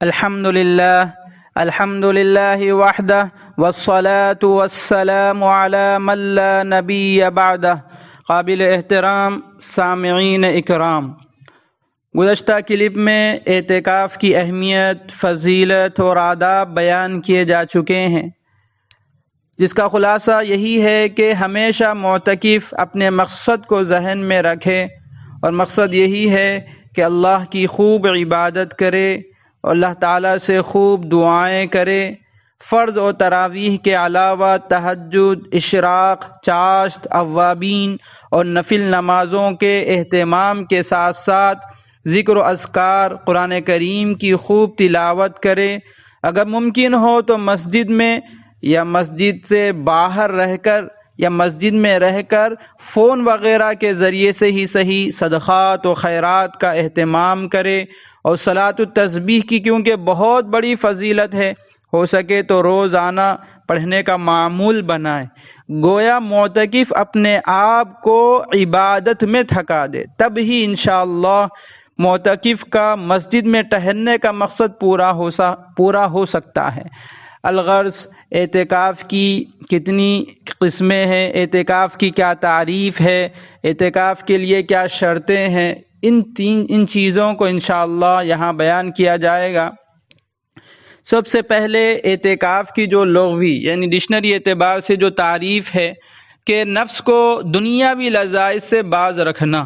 الحمد للہ وحدہ والصلاة والسلام علی من لا نبی بعدہ۔ قابل احترام سامعین اکرام، گزشتہ کلپ میں اعتکاف کی اہمیت، فضیلت اور آداب بیان کیے جا چکے ہیں، جس کا خلاصہ یہی ہے کہ ہمیشہ معتکف اپنے مقصد کو ذہن میں رکھے، اور مقصد یہی ہے کہ اللہ کی خوب عبادت کرے اور اللہ تعالیٰ سے خوب دعائیں کرے۔ فرض و تراویح کے علاوہ تہجد، اشراق، چاشت، اوابین اور نفل نمازوں کے اہتمام کے ساتھ ساتھ ذکر و اذکار، قرآن کریم کی خوب تلاوت کرے۔ اگر ممکن ہو تو مسجد میں یا مسجد سے باہر رہ کر یا مسجد میں رہ کر فون وغیرہ کے ذریعے سے ہی صحیح صدقات و خیرات کا اہتمام کرے، اور صلاۃ التسبیح کی کیونکہ بہت بڑی فضیلت ہے، ہو سکے تو روزانہ پڑھنے کا معمول بنائے۔ گویا معتکف اپنے آپ کو عبادت میں تھکا دے، تب ہی انشاءاللہ معتکف کا مسجد میں ٹہلنے کا مقصد پورا ہو سکتا ہے۔ الغرض، اعتکاف کی کتنی قسمیں ہیں، اعتکاف کی کیا تعریف ہے، اعتکاف کے لیے کیا شرطیں ہیں، ان چیزوں کو انشاءاللہ یہاں بیان کیا جائے گا۔ سب سے پہلے اعتکاف کی جو لغوی یعنی ڈکشنری اعتبار سے جو تعریف ہے کہ نفس کو دنیاوی لذائذ سے باز رکھنا،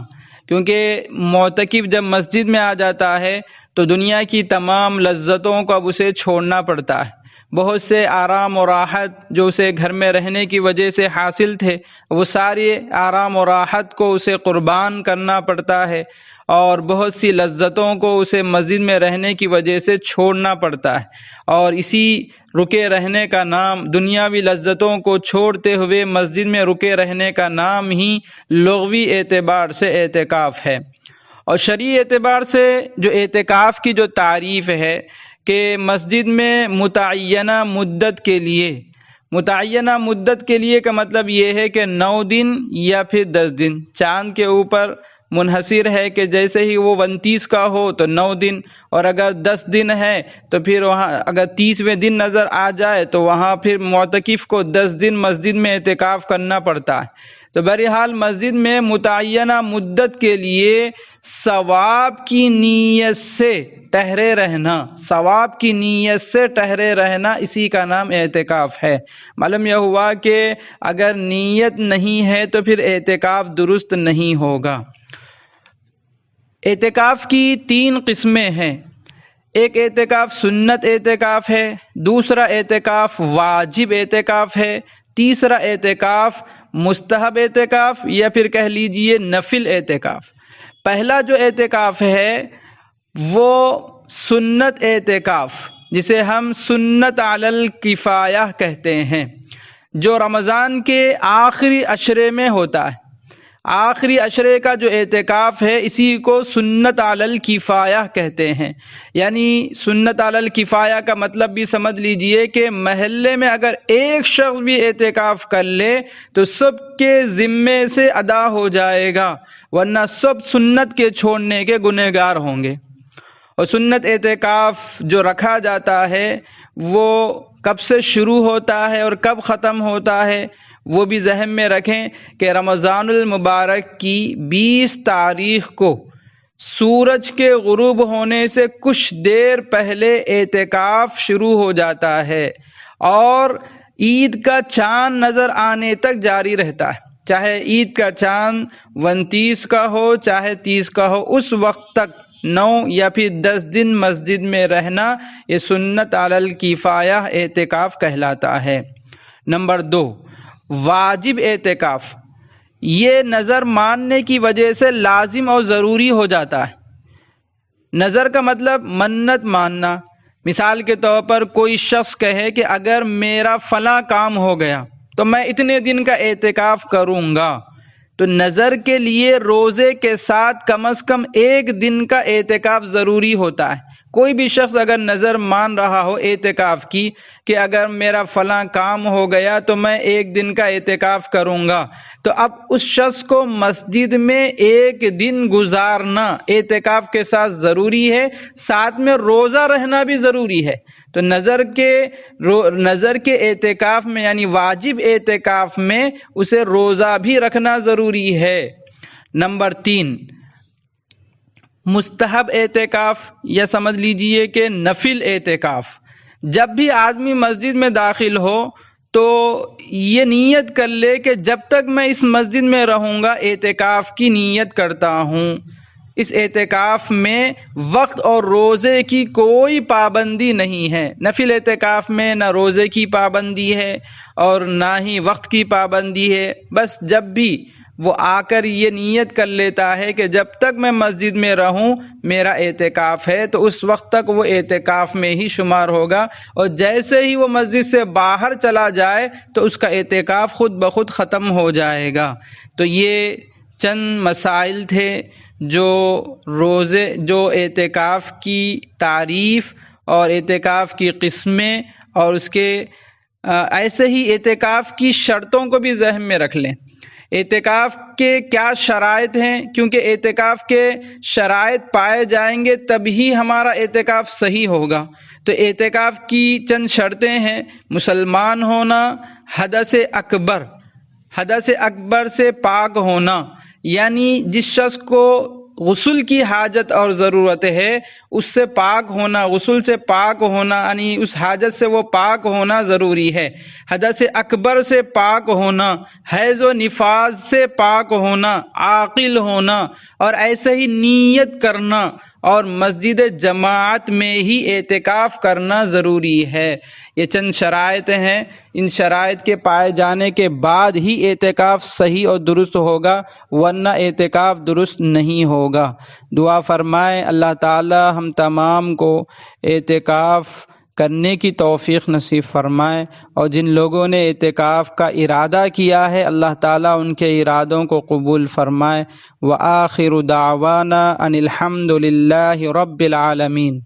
کیونکہ معتکف جب مسجد میں آ جاتا ہے تو دنیا کی تمام لذتوں کو اب اسے چھوڑنا پڑتا ہے۔ بہت سے آرام و راحت جو اسے گھر میں رہنے کی وجہ سے حاصل تھے، وہ سارے آرام و راحت کو اسے قربان کرنا پڑتا ہے، اور بہت سی لذتوں کو اسے مسجد میں رہنے کی وجہ سے چھوڑنا پڑتا ہے، اور اسی رکے رہنے کا نام، دنیاوی لذتوں کو چھوڑتے ہوئے مسجد میں رکے رہنے کا نام ہی لغوی اعتبار سے اعتکاف ہے۔ اور شرعی اعتبار سے جو اعتکاف کی جو تعریف ہے کہ مسجد میں متعینہ مدت کے لیے کا مطلب یہ ہے کہ 9 دن یا پھر 10 دن، چاند کے اوپر منحصر ہے کہ جیسے ہی وہ 29 کا ہو تو 9 دن، اور اگر 10 دن ہے تو پھر وہاں اگر 30ویں دن نظر آ جائے تو وہاں پھر معتکف کو 10 دن مسجد میں اعتکاف کرنا پڑتا ہے۔ تو بہرحال مسجد میں متعینہ مدت کے لیے ثواب کی نیت سے ٹھہرے رہنا، اسی کا نام اعتکاف ہے۔ معلوم یہ ہوا کہ اگر نیت نہیں ہے تو پھر اعتکاف درست نہیں ہوگا۔ اعتکاف کی 3 قسمیں ہیں۔ ایک اعتکاف سنت اعتکاف ہے، دوسرا اعتکاف واجب اعتکاف ہے، تیسرا اعتکاف مستحب اعتکاف یا پھر کہہ لیجئے نفل اعتکاف۔ پہلا جو اعتکاف ہے وہ سنت اعتکاف، جسے ہم سنت علی الکفایہ کہتے ہیں، جو رمضان کے آخری عشرے میں ہوتا ہے۔ آخری عشرے کا جو اعتکاف ہے اسی کو سنت علی الکفایہ کہتے ہیں۔ یعنی سنت علی الکفایہ کا مطلب بھی سمجھ لیجئے کہ محلے میں اگر ایک شخص بھی اعتکاف کر لے تو سب کے ذمے سے ادا ہو جائے گا، ورنہ سب سنت کے چھوڑنے کے گنہگار ہوں گے۔ اور سنت اعتکاف جو رکھا جاتا ہے وہ کب سے شروع ہوتا ہے اور کب ختم ہوتا ہے وہ بھی ذہن میں رکھیں کہ رمضان المبارک کی 20 تاریخ کو سورج کے غروب ہونے سے کچھ دیر پہلے اعتکاف شروع ہو جاتا ہے، اور عید کا چاند نظر آنے تک جاری رہتا ہے۔ چاہے عید کا چاند 29 کا ہو چاہے 30 کا ہو، اس وقت تک 9 یا پھر 10 دن مسجد میں رہنا، یہ سنت علی الکفایہ اعتکاف کہلاتا ہے۔ نمبر 2، واجب اعتکاف۔ یہ نظر ماننے کی وجہ سے لازم اور ضروری ہو جاتا ہے۔ نظر کا مطلب منت ماننا۔ مثال کے طور پر کوئی شخص کہے کہ اگر میرا فلاں کام ہو گیا تو میں اتنے دن کا اعتکاف کروں گا، تو نظر کے لیے روزے کے ساتھ کم از کم 1 دن کا اعتکاف ضروری ہوتا ہے۔ کوئی بھی شخص اگر نظر مان رہا ہو اعتکاف کی کہ اگر میرا فلاں کام ہو گیا تو میں 1 دن کا اعتکاف کروں گا، تو اب اس شخص کو مسجد میں 1 دن گزارنا اعتکاف کے ساتھ ضروری ہے، ساتھ میں روزہ رہنا بھی ضروری ہے۔ تو نظر کے اعتکاف میں یعنی واجب اعتکاف میں اسے روزہ بھی رکھنا ضروری ہے۔ نمبر 3، مستحب اعتکاف یا سمجھ لیجئے کہ نفل اعتکاف۔ جب بھی آدمی مسجد میں داخل ہو تو یہ نیت کر لے کہ جب تک میں اس مسجد میں رہوں گا اعتکاف کی نیت کرتا ہوں۔ اس اعتکاف میں وقت اور روزے کی کوئی پابندی نہیں ہے۔ نفل اعتکاف میں نہ روزے کی پابندی ہے اور نہ ہی وقت کی پابندی ہے، بس جب بھی وہ آ کر یہ نیت کر لیتا ہے کہ جب تک میں مسجد میں رہوں میرا اعتکاف ہے، تو اس وقت تک وہ اعتکاف میں ہی شمار ہوگا، اور جیسے ہی وہ مسجد سے باہر چلا جائے تو اس کا اعتکاف خود بخود ختم ہو جائے گا۔ تو یہ چند مسائل تھے جو اعتکاف کی تعریف اور اعتکاف کی قسمیں اور اس کے ایسے ہی اعتکاف کی شرطوں کو بھی ذہن میں رکھ لیں۔ اعتکاف کے کیا شرائط ہیں، کیونکہ اعتکاف کے شرائط پائے جائیں گے تبھی ہمارا اعتکاف صحیح ہوگا۔ تو اعتکاف کی چند شرطیں ہیں: مسلمان ہونا، حدث اکبر سے پاک ہونا، یعنی جس شخص کو غسل کی حاجت اور ضرورت ہے اس سے پاک ہونا، غسل سے پاک ہونا یعنی اس حاجت سے وہ پاک ہونا ضروری ہے۔ حدث اکبر سے پاک ہونا، حیض و نفاس سے پاک ہونا، عاقل ہونا، اور ایسے ہی نیت کرنا اور مسجد جماعت میں ہی اعتکاف کرنا ضروری ہے۔ یہ چند شرائط ہیں، ان شرائط کے پائے جانے کے بعد ہی اعتکاف صحیح اور درست ہوگا، ورنہ اعتکاف درست نہیں ہوگا۔ دعا فرمائیں اللہ تعالی ہم تمام کو اعتکاف کرنے کی توفیق نصیب فرمائے، اور جن لوگوں نے اعتکاف کا ارادہ کیا ہے اللہ تعالیٰ ان کے ارادوں کو قبول فرمائے۔ وآخر دعوانا ان الحمد للہ رب العالمین۔